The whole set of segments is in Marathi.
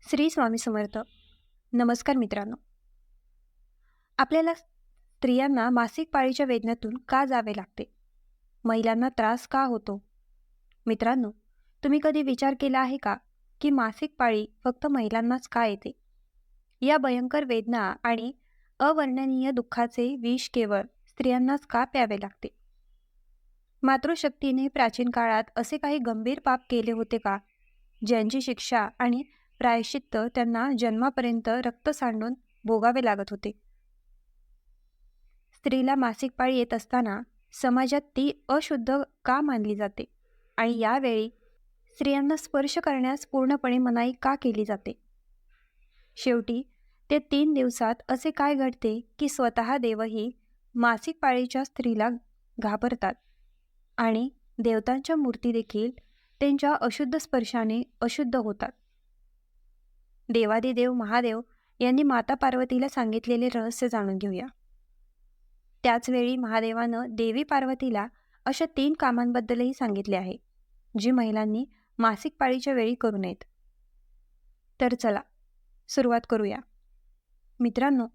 श्री स्वामी समर्थ. नमस्कार मित्रांनो. आपल्याला स्त्रियांना मासिक पाळीच्या वेदनेतून का जावे लागते? महिलांना त्रास का होतो? मित्रांनो, तुम्ही कधी विचार केला आहे का की मासिक पाळी फक्त महिलांनाच का येते? या भयंकर वेदना आणि अवर्णनीय दुःखाचे विष केवळ स्त्रियांनाच का प्यावे लागते? मातृशक्तीने प्राचीन काळात असे काही गंभीर पाप केले होते का, ज्यांची शिक्षा आणि प्रायश्चित्त त्यांना जन्मापर्यंत रक्त सांडून भोगावे लागत होते? स्त्रीला मासिक पाळी येत असताना समाजात ती अशुद्ध का मानली जाते आणि यावेळी स्त्रियांना स्पर्श करण्यास पूर्णपणे मनाई का केली जाते? शेवटी ते 3 दिवसात असे काय घडते की स्वतः देवही मासिक पाळीच्या स्त्रीला घाबरतात आणि देवतांच्या मूर्ती देखील त्यांच्या अशुद्ध स्पर्शाने अशुद्ध होतात? देवादिदेव महादेव यांनी माता पार्वतीला सांगितलेले रहस्य जाणून घेऊया. त्याचवेळी महादेवानं देवी पार्वतीला अशा 3 कामांबद्दलही सांगितले आहे, जी महिलांनी मासिक पाळीच्या वेळी करू नयेत. तर चला सुरुवात करूया. मित्रांनो,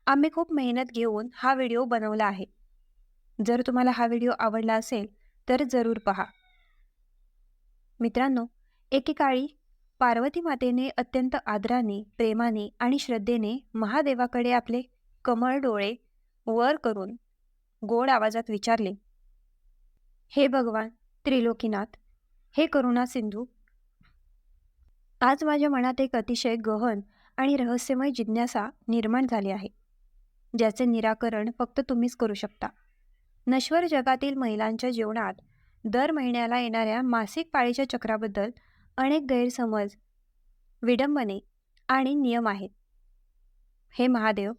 आम्ही खूप मेहनत घेऊन हा व्हिडिओ बनवला आहे. जर तुम्हाला हा व्हिडिओ आवडला असेल तर जरूर पहा. मित्रांनो, एकेकाळी पार्वती मातेने अत्यंत आदराने, प्रेमाने आणि श्रद्धेने महादेवाकडे आपले कमळ डोळे वर करून गोड आवाजात विचारले, हे भगवान त्रिलोकीनाथ, हे करुणा सिंधू, आज माझ्या मनात एक अतिशय गहन आणि रहस्यमय जिज्ञासा निर्माण झाली आहे, ज्याचे निराकरण फक्त तुम्हीच करू शकता. नश्वर जगातील महिलांच्या जीवनात दर महिन्याला येणाऱ्या मासिक पाळीच्या चक्राबद्दल अनेक गैरसमज, विडंबने आणि नियम आहेत. हे महादेव,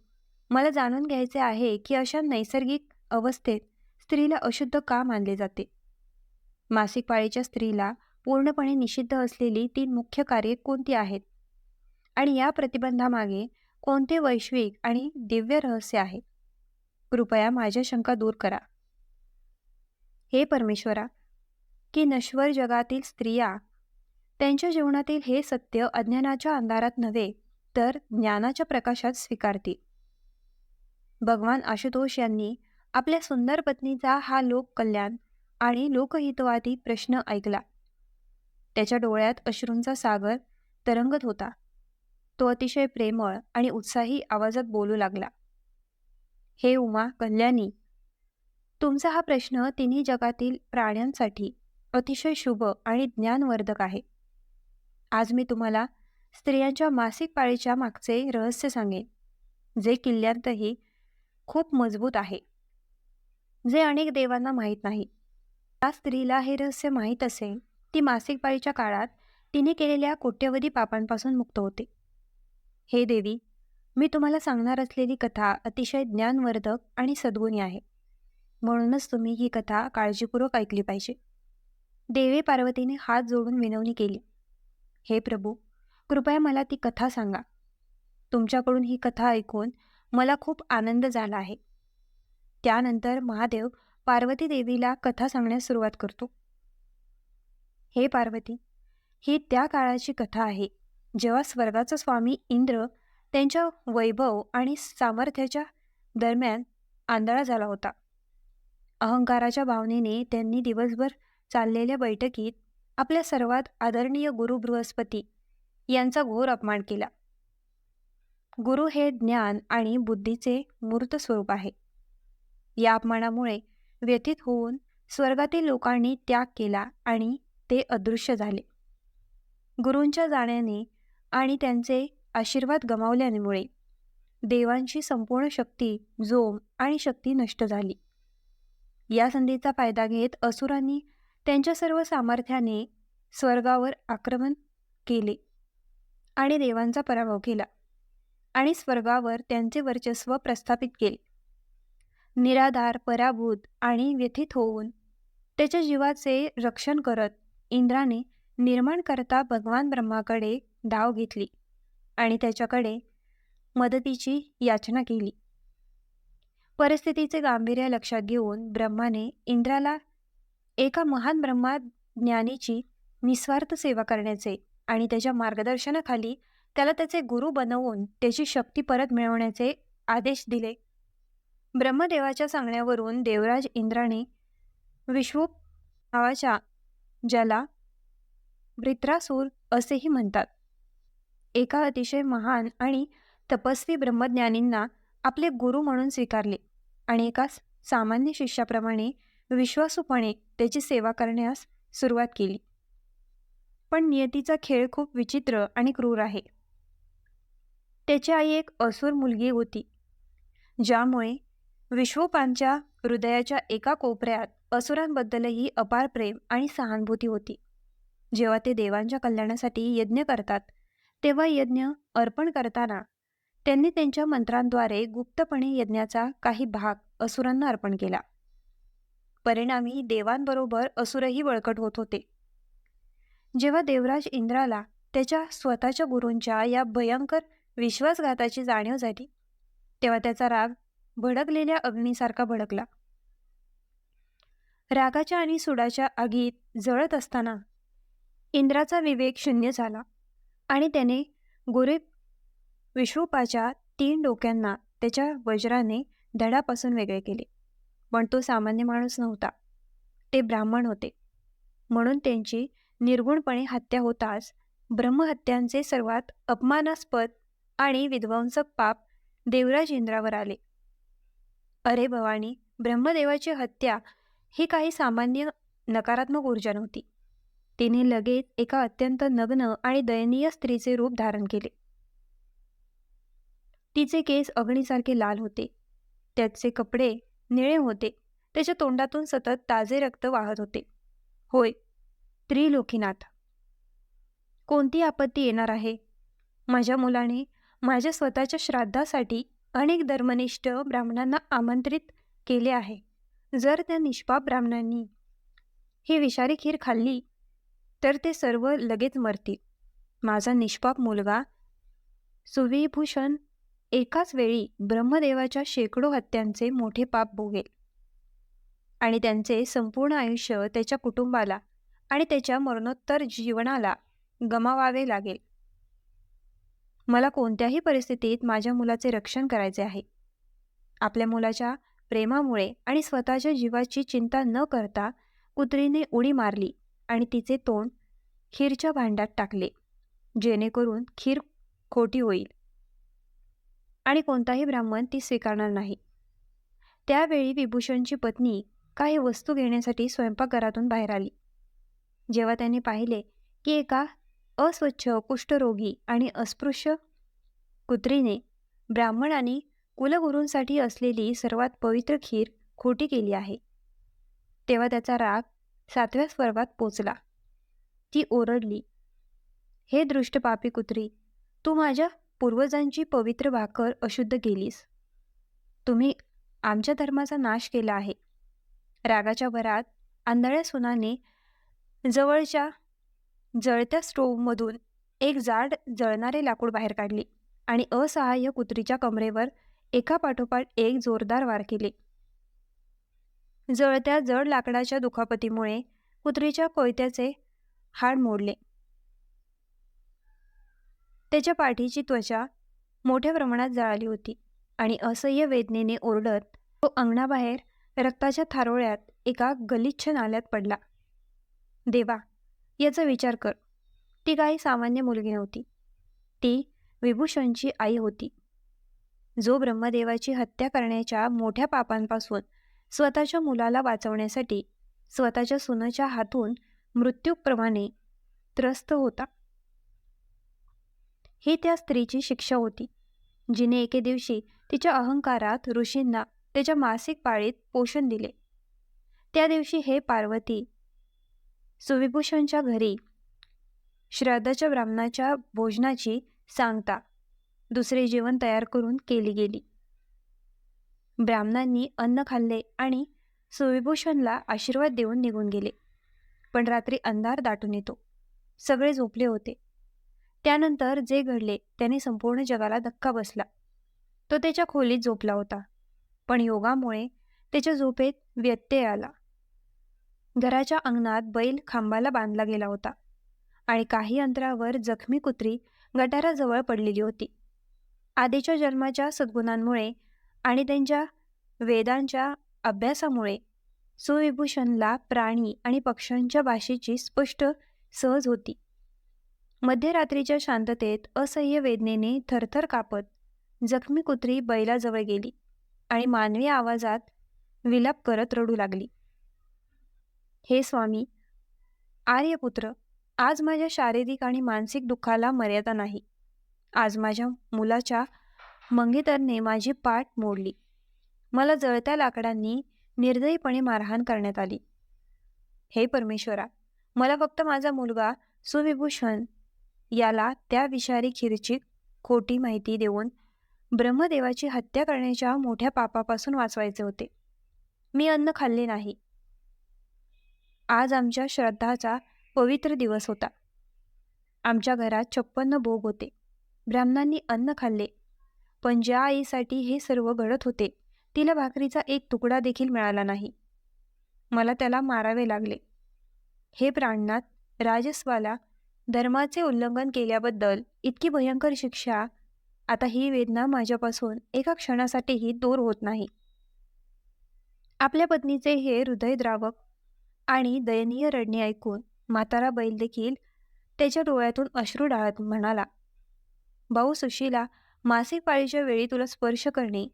मला जाणून घ्यायचे आहे की अशा नैसर्गिक अवस्थेत स्त्रीला अशुद्ध का मानले जाते? मासिक पाळीच्या स्त्रीला पूर्णपणे निषिद्ध असलेली 3 मुख्य कार्ये कोणती आहेत आणि या प्रतिबंधामागे कोणते वैश्विक आणि दिव्य रहस्य आहे? कृपया माझ्या शंका दूर करा. हे परमेश्वरा, की नश्वर जगातील स्त्रिया त्यांच्या जीवनातील हे सत्य अज्ञानाच्या अंधारात नव्हे तर ज्ञानाच्या प्रकाशात स्वीकारतील. भगवान आशुतोष यांनी आपल्या सुंदर पत्नीचा हा लोककल्याण आणि लोकहितवादी प्रश्न ऐकला. त्याच्या डोळ्यात अश्रूंचा सागर तरंगत होता. तो अतिशय प्रेमळ आणि उत्साही आवाजात बोलू लागला, हे उमा कल्याणी, तुमचा हा प्रश्न तिन्ही जगातील प्राण्यांसाठी अतिशय शुभ आणि ज्ञानवर्धक आहे. आज मी तुम्हाला स्त्रियांच्या मासिक पाळीच्या मागचे रहस्य सांगेन, जे किल्ल्यांतही खूप मजबूत आहे, जे अनेक देवांना माहीत नाही. त्या स्त्रीला हे रहस्य माहीत असेल, ती मासिक पाळीच्या काळात तिने केलेल्या कोट्यवधी पापांपासून मुक्त होते. हे देवी, मी तुम्हाला सांगणार असलेली कथा अतिशय ज्ञानवर्धक आणि सद्गुणी आहे, म्हणूनच तुम्ही ही कथा काळजीपूर्वक ऐकली पाहिजे. देवी पार्वतीने हात जोडून विनवणी केली, हे प्रभू, कृपया मला ती कथा सांगा. तुमच्याकडून ही कथा ऐकून मला खूप आनंद झाला आहे. त्यानंतर महादेव पार्वती देवीला कथा सांगण्यास सुरुवात करतो. हे पार्वती, ही त्या काळाची कथा आहे जेव्हा स्वर्गाचा स्वामी इंद्र त्यांच्या वैभव आणि सामर्थ्याच्या दरम्यान आंधळा झाला होता. अहंकाराच्या भावनेने त्यांनी दिवसभर चाललेल्या बैठकीत आपल्या सर्वात आदरणीय गुरु बृहस्पती यांचा घोर अपमान केला. गुरु हे ज्ञान आणि बुद्धीचे मूर्त स्वरूप आहे. या अपमानामुळे व्यथित होऊन स्वर्गातील लोकांनी त्याग केला आणि ते अदृश्य झाले. गुरूंच्या जाण्याने आणि त्यांचे आशीर्वाद गमावल्यामुळे देवांची संपूर्ण शक्ती, जोम आणि शक्ती नष्ट झाली. या संधीचा फायदा घेत असुरांनी त्यांच्या सर्व सामर्थ्याने स्वर्गावर आक्रमण केले आणि देवांचा पराभव केला आणि स्वर्गावर त्यांचे वर्चस्व प्रस्थापित केले. निराधार, पराभूत आणि व्यथित होऊन त्याच्या जीवाचे रक्षण करत इंद्राने निर्माणकर्ता भगवान ब्रह्माकडे धाव घेतली आणि त्याच्याकडे मदतीची याचना केली. परिस्थितीचे गांभीर्य लक्षात घेऊन ब्रह्माने इंद्राला एका महान ब्रह्मज्ञानीची निस्वार्थ सेवा करण्याचे आणि त्याच्या मार्गदर्शनाखाली त्याला त्याचे गुरु बनवून त्याची शक्ती परत मिळवण्याचे आदेश दिले. ब्रह्मदेवाच्या सांगण्यावरून देवराज इंद्राने विश्वूप नावाच्या, ज्याला वृत्रासूर असेही म्हणतात, एका अतिशय महान आणि तपस्वी ब्रह्मज्ञानींना आपले गुरु म्हणून स्वीकारले आणि एका सामान्य शिष्याप्रमाणे विश्वासूपणे त्याची सेवा करण्यास सुरुवात केली. पण नियतीचा खेळ खूप विचित्र आणि क्रूर आहे. त्याची आई एक असुर मुलगी होती, ज्यामुळे विश्वपांच्या हृदयाच्या एका कोपऱ्यात असुरांबद्दलही अपार प्रेम आणि सहानुभूती होती. जेव्हा ते देवांच्या कल्याणासाठी यज्ञ करतात, तेव्हा यज्ञ अर्पण करताना त्यांनी त्यांच्या मंत्रांद्वारे गुप्तपणे यज्ञाचा काही भाग असुरांना अर्पण केला. परिणामी देवांबरोबर असुरही बळकट होत होते. जेव्हा देवराज इंद्राला त्याच्या स्वतःच्या गुरूंच्या या भयंकर विश्वासघाताची जाणीव झाली, तेव्हा त्याचा राग भडकलेल्या अग्नीसारखा भडकला. रागाच्या आणि सुडाच्या आगीत जळत असताना इंद्राचा विवेक शून्य झाला आणि त्याने गुरु विश्वपाच्या 3 डोक्यांना त्याच्या वज्राने धडापासून वेगळे केले. पण तो सामान्य माणूस नव्हता, ते ब्राह्मण होते. म्हणून त्यांची निर्गुणपणे हत्या होताच ब्रह्महत्यांचे सर्वात अपमानास्पद आणि विध्वंसक पाप देवराज इंद्रावर आले. अरे भवानी, ब्रह्मदेवाची हत्या ही काही सामान्य नकारात्मक ऊर्जा नव्हती. तिने लगेच एका अत्यंत नग्न आणि दयनीय स्त्रीचे रूप धारण केले. तिचे केस अग्नीसारखे लाल होते, त्याचे कपडे निळे होते, त्याच्या तोंडातून सतत ताजे रक्त वाहत होते. होय, त्रिलोकीनाथ, कोणती आपत्ती येणार आहे? माझ्या मुलाने माझ्या स्वतःच्या श्राद्धासाठी अनेक धर्मनिष्ठ ब्राह्मणांना आमंत्रित केले आहे. जर त्या निष्पाप ब्राह्मणांनी ही विषारी खीर खाल्ली तर ते सर्व लगेच मरतील. माझा निष्पाप मुलगा सुविभूषण एकाच वेळी ब्रह्मदेवाच्या शेकडो हत्यांचे मोठे पाप भोगेल आणि त्यांचे संपूर्ण आयुष्य त्याच्या कुटुंबाला आणि त्याच्या मरणोत्तर जीवनाला गमावावे लागेल. मला कोणत्याही परिस्थितीत माझ्या मुलाचे रक्षण करायचे आहे. आपल्या मुलाच्या प्रेमामुळे आणि स्वतःच्या जीवाची चिंता न करता कुत्रीने उडी मारली आणि तिचे तोंड खीरच्या भांड्यात टाकले, जेणेकरून खीर खोटी होईल आणि कोणताही ब्राह्मण ती स्वीकारणार नाही. त्यावेळी विभूषणची पत्नी काही वस्तू घेण्यासाठी स्वयंपाकघरातून बाहेर आली. जेव्हा त्याने पाहिले की एका अस्वच्छ, कुष्ठरोगी आणि अस्पृश्य कुत्रीने ब्राह्मण आणि कुलगुरूंसाठी असलेली सर्वात पवित्र खीर खोटी केली आहे, तेव्हा त्याचा राग 7व्या स्वर्गात पोचला. ती ओरडली, हे दृष्ट पापी कुत्री, तू माझ्या पूर्वजांची पवित्र भाकर अशुद्ध केलीस. तुम्ही आमच्या धर्माचा नाश केला आहे. रागाच्या भरात आंधळ्या सुनाने जवळच्या जळत्या स्टोव्हमधून एक जाड जळणारे लाकूड बाहेर काढले आणि असहाय्य कुत्रीच्या कमरेवर एकापाठोपाठ एक जोरदार वार केले. जळत्या जड लाकडाच्या दुखापतीमुळे कुत्रीच्या कोयत्याचे हाड मोडले. त्याच्या पाठीची त्वचा मोठ्या प्रमाणात जळाली होती आणि असह्य वेदनेने ओरडत तो अंगणाबाहेर रक्ताच्या थारोळ्यात एका गलिच्छ नाल्यात पडला. देवा, याचा विचार कर. ती काही सामान्य मुलगी नव्हती. ती विभूषणची आई होती, जो ब्रह्मदेवाची हत्या करण्याच्या मोठ्या पापांपासून स्वतःच्या मुलाला वाचवण्यासाठी स्वतःच्या सुनेच्या हातून मृत्यूप्रमाणे त्रस्त होता. ही त्या स्त्रीची शिक्षा होती, जिने एके दिवशी तिच्या अहंकारात ऋषींना त्याच्या मासिक पाळीत पोषण दिले. त्या दिवशी हे पार्वती, सुविभूषणच्या घरी श्राद्धाच्या ब्राह्मणाच्या भोजनाची सांगता दुसरे जेवण तयार करून केली गेली. ब्राह्मणांनी अन्न खाल्ले आणि सुविभूषणला आशीर्वाद देऊन निघून गेले. पण रात्री अंधार दाटून येतो. सगळे झोपले होते. त्यानंतर जे घडले त्याने संपूर्ण जगाला धक्का बसला. तो त्याच्या खोलीत झोपला होता, पण योगामुळे त्याच्या झोपेत व्यत्यय आला. घराच्या अंगणात बैल खांबाला बांधला गेला होता आणि काही अंतरावर जखमी कुत्री गटाराजवळ पडलेली होती. आधीच्या जन्माच्या सद्गुणांमुळे आणि त्यांच्या वेदांच्या अभ्यासामुळे सुविभूषणला प्राणी आणि पक्ष्यांच्या भाषेची स्पष्ट सहज होती. मध्यरात्रीच्या शांततेत असह्य वेदनेने थरथर कापत जखमी कुत्री बैलाजवळ गेली आणि मानवी आवाजात विलाप करत रडू लागली. हे स्वामी, आर्यपुत्र, आज माझ्या शारीरिक आणि मानसिक दुःखाला मर्यादा नाही. आज माझ्या मुलाच्या मंगेतरने माझी पाठ मोडली. मला जळत्या लाकडांनी निर्दयीपणे मारहाण करण्यात आली. हे परमेश्वरा, मला फक्त माझा मुलगा सुविभूषण याला त्या विषारी खीरची खोटी माहिती देऊन ब्रह्मदेवाची हत्या करण्याच्या मोठ्या पापापासून वाचवायचे होते. मी अन्न खाल्ले नाही. आज आमच्या श्राद्धाचा पवित्र दिवस होता. आमच्या घरात 56 भोग होते. ब्राह्मणांनी अन्न खाल्ले, पण ज्या आईसाठी हे सर्व घडत होते तिला भाकरीचा एक तुकडा देखील मिळाला नाही. मला त्याला मारावे लागले. हे प्राणनाथ, राजस्वाला, धर्माचे उल्लंघन केल्याबद्दल इतकी भयंकर शिक्षा. आता ही वेदना माझ्यापासून एका क्षणासाठीही दूर होत नाही. आपल्या पत्नीचे हे हृदयद्रावक आणि दयनीय रडणे ऐकून म्हातारा बैल देखील त्याच्या डोळ्यातून अश्रू ढाळत म्हणाला, भाऊ सुशीला, मासिक पाळीच्या वेळी तुला स्पर्श करणे,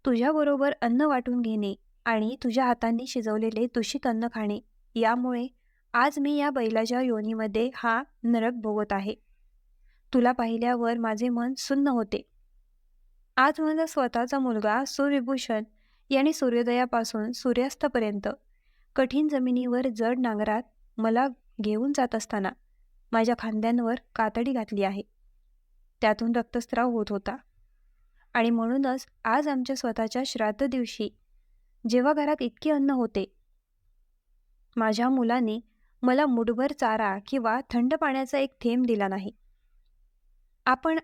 तुझ्याबरोबर अन्न वाटून घेणे आणि तुझ्या हातांनी शिजवलेले दूषित अन्न खाणे, यामुळे आज मी या बैलाच्या योनीमध्ये हा नरक भोगत आहे. तुला पाहिल्यावर माझे मन सुन्न होते. आज माझा स्वतःचा मुलगा सुविभूषण याने सूर्योदयापासून सूर्यास्तापर्यंत कठीण जमिनीवर जड नांगरात मला घेऊन जात असताना माझ्या खांद्यांवर कातडी घातली आहे. त्यातून रक्तस्राव होत होता. आणि म्हणूनच आज आमच्या स्वतःच्या श्राद्ध दिवशी जेव्हा घरात इतके अन्न होते, माझ्या मुलाने मला मुठभर चारा किंवा थंड पाण्याचा एक थेंब दिला नाही. आपण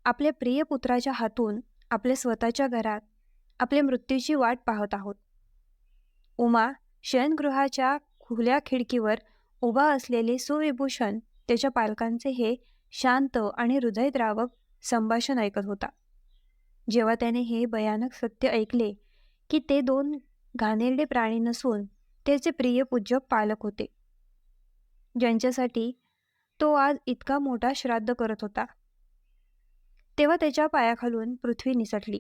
आपल्या प्रिय पुत्राच्या हातून आपल्या स्वतःच्या घरात आपल्या मृत्यूची वाट पाहत आहोत. उमा शयनगृहाच्या खुल्या खिडकीवर उभा असलेले सुविभूषण त्याच्या पालकांचे हे शांत आणि हृदयद्रावक संभाषण ऐकत होता. जेव्हा त्याने हे भयानक सत्य ऐकले की ते 2 घाणेरडे प्राणी नसून त्याचे प्रिय पूज्य पालक होते, ज्यांच्यासाठी तो आज इतका मोठा श्राद्ध करत होता, तेव्हा त्याच्या पायाखालून पृथ्वी निसटली.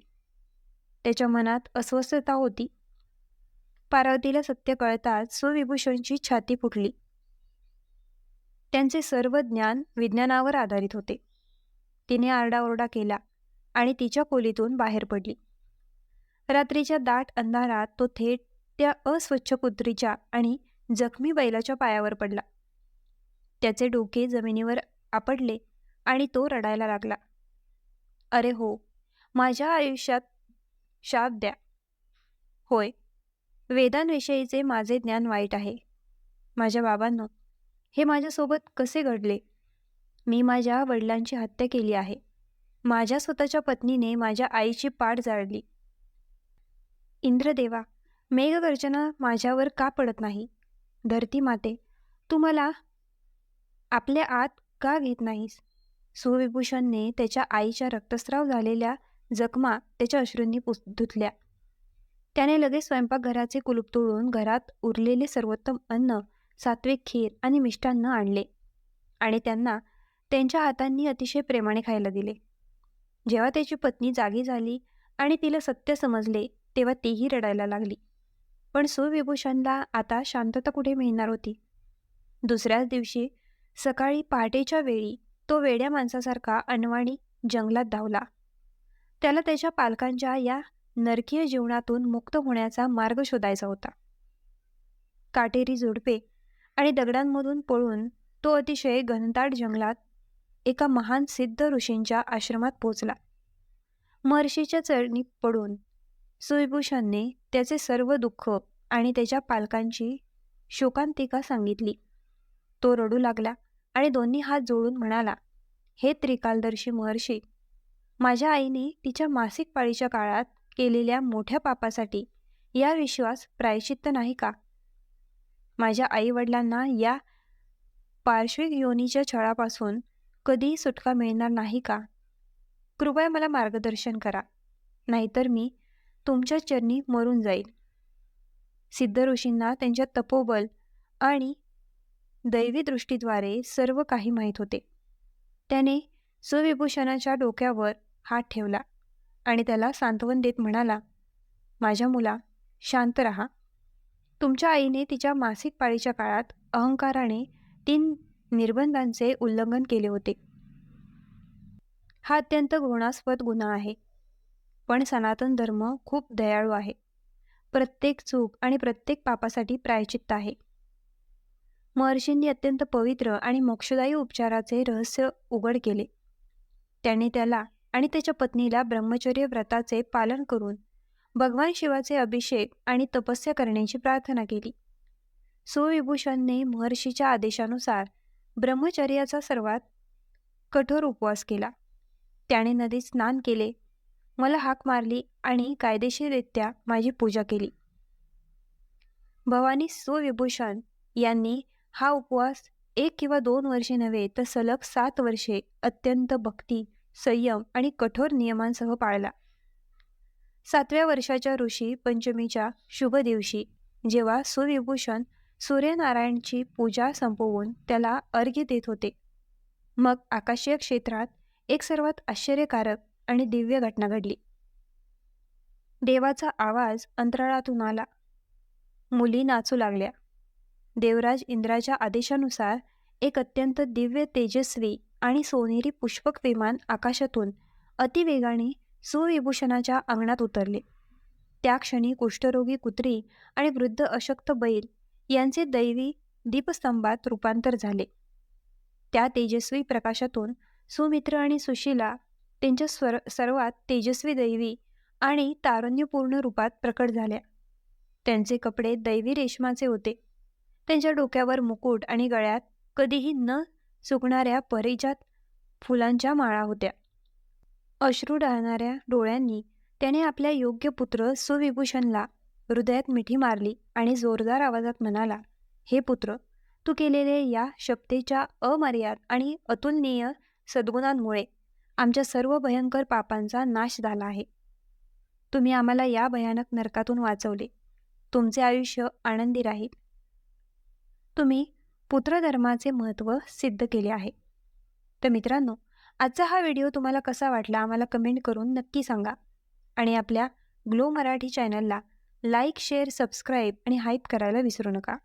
त्याच्या मनात अस्वस्थता होती. पार्वतीला सत्य कळताच सुविभूषणची छाती फुटली. त्यांचे सर्व ज्ञान विज्ञानावर आधारित होते. तिने आरडाओरडा केला आणि तिच्या खोलीतून बाहेर पडली. रात्रीच्या दाट अंधारात तो थेट त्या अस्वच्छ कुत्रीच्या आणि जखमी बैलाच्या पायावर पडला. त्याचे डोके जमिनीवर आपटले आणि तो रडायला लागला. अरे हो, माझ्या आयुष्यात शाप द्या. होय, वेदांविषयीचे माझे ज्ञान वाईट आहे. माझ्या बाबांनो, हे माझ्यासोबत कसे घडले? मी माझ्या वडिलांची हत्या केली आहे. माझ्या स्वतःच्या पत्नीने माझ्या आईची पाठ जाळली. इंद्रदेवा, मेघगर्जना माझ्यावर का पडत नाही? धरती माते, तू मला आपल्या आत का घेत नाहीस? सुविभूषणने त्याच्या आईच्या रक्तस्राव झालेल्या जखमा त्याच्या अश्रूंनी धुतल्या. त्याने लगेच स्वयंपाकघराचे कुलूप तोडून घरात उरलेले सर्वोत्तम अन्न, सात्विक खीर आणि मिष्टान्न आणले आणि त्यांना त्यांच्या हातांनी अतिशय प्रेमाने खायला दिले. जेव्हा त्याची पत्नी जागी झाली आणि तिला सत्य समजले, तेव्हा तीही रडायला लागली. पण सुविभूषणला आता शांतता कुठे मिळणार होती? दुसऱ्याच दिवशी सकाळी पहाटेच्या वेळी तो वेड्या माणसासारखा अनवाणी जंगलात धावला. त्याला त्याच्या पालकांच्या या नरकीय जीवनातून मुक्त होण्याचा मार्ग शोधायचा होता. काटेरी झुडपे आणि दगडांमधून पळून तो अतिशय घनदाट जंगलात एका महान सिद्ध ऋषींच्या आश्रमात पोहोचला. महर्षीच्या चरणी पडून सुविभूषणने त्याचे सर्व दुःख आणि त्याच्या पालकांची शोकांतिका सांगितली. तो रडू लागला आणि दोन्ही हात जोडून म्हणाला, हे त्रिकालदर्शी महर्षी, माझ्या आईने तिच्या मासिक पाळीच्या काळात केलेल्या मोठ्या पापासाठी या विश्वास प्रायश्चित्त नाही का? माझ्या आईवडिलांना या पार्श्विक योनीच्या छळापासून कधीही सुटका मिळणार नाही का? कृपया मला मार्गदर्शन करा, नाहीतर मी तुमच्या चरणी मरून जाईल. सिद्ध ऋषींना त्यांच्या तपोबल आणि दैवी दृष्टीद्वारे सर्व काही माहीत होते. त्याने सुविभूषणाच्या डोक्यावर हात ठेवला आणि त्याला सांत्वन देत म्हणाला, माझ्या मुला, शांत रहा. तुमच्या आईने तिच्या मासिक पाळीच्या काळात अहंकाराने 3 निर्बंधांचे उल्लंघन केले होते. हा अत्यंत घृणास्पद गुन्हा आहे. पण सनातन धर्म खूप दयाळू आहे. प्रत्येक चूक आणि प्रत्येक पापासाठी प्रायश्चित्त आहे. महर्षींनी अत्यंत पवित्र आणि मोक्षदायी उपचाराचे रहस्य उघड केले. त्याने त्याला आणि त्याच्या पत्नीला ब्रह्मचर्य व्रताचे पालन करून भगवान शिवाचे अभिषेक आणि तपस्या करण्याची प्रार्थना केली. सुविभूषणने महर्षीच्या आदेशानुसार ब्रह्मचर्याचा सर्वात कठोर उपवास केला. त्याने नदीत स्नान केले, मला हाक मारली आणि कायदेशीररित्या माझी पूजा केली. भवानी सुविभूषण यांनी हा उपवास 1 किंवा 2 वर्षे नव्हे तर सलग 7 वर्षे अत्यंत भक्ती, संयम आणि कठोर नियमांसह पाळला. 7व्या वर्षाच्या ऋषी पंचमीच्या शुभ दिवशी जेव्हा सुविभूषण सूर्यनारायणची पूजा संपवून त्याला अर्घ्य देत होते, मग आकाशीय क्षेत्रात एक सर्वात आश्चर्यकारक आणि दिव्य घटना घडली. देवाचा आवाज अंतराळातून आला. मुली नाचू लागल्या. देवराज इंद्राच्या आदेशानुसार एक अत्यंत दिव्य, तेजस्वी आणि सोनेरी पुष्पक विमान आकाशातून अतिवेगाने सुविभूषणाच्या अंगणात उतरले. त्या क्षणी कुष्ठरोगी कुत्री आणि वृद्ध अशक्त बैल यांचे दैवी दीपस्तंभात रूपांतर झाले. त्या तेजस्वी प्रकाशातून सुमित्र आणि सुशीला त्यांच्या सर्वात तेजस्वी दैवी आणि तारुण्यपूर्ण रूपात प्रकट झाल्या. त्यांचे कपडे दैवी रेशमाचे होते. त्यांच्या डोक्यावर मुकुट आणि गळ्यात कधीही न सुकणाऱ्या परिजात फुलांच्या माळा होत्या. अश्रू ढाळणाऱ्या डोळ्यांनी त्याने आपल्या योग्य पुत्र सुविभूषणला हृदयात मिठी मारली आणि जोरदार आवाजात म्हणाला, हे पुत्र, तू केलेले या शपथेच्या अमर्याद आणि अतुलनीय सद्गुणांमुळे आमच्या सर्व भयंकर पापांचा नाश झाला आहे. तुम्ही आम्हाला या भयानक नरकातून वाचवले. तुमचे आयुष्य आनंदी राहील. तुम्ही पुत्रधर्माचे महत्त्व सिद्ध केले आहे. तर मित्रांनो, आजचा हा व्हिडिओ तुम्हाला कसा वाटला आम्हाला कमेंट करून नक्की सांगा. आणि आपल्या ग्लो मराठी चॅनलला लाईक, शेअर, सबस्क्राईब आणि हाईप करायला विसरू नका.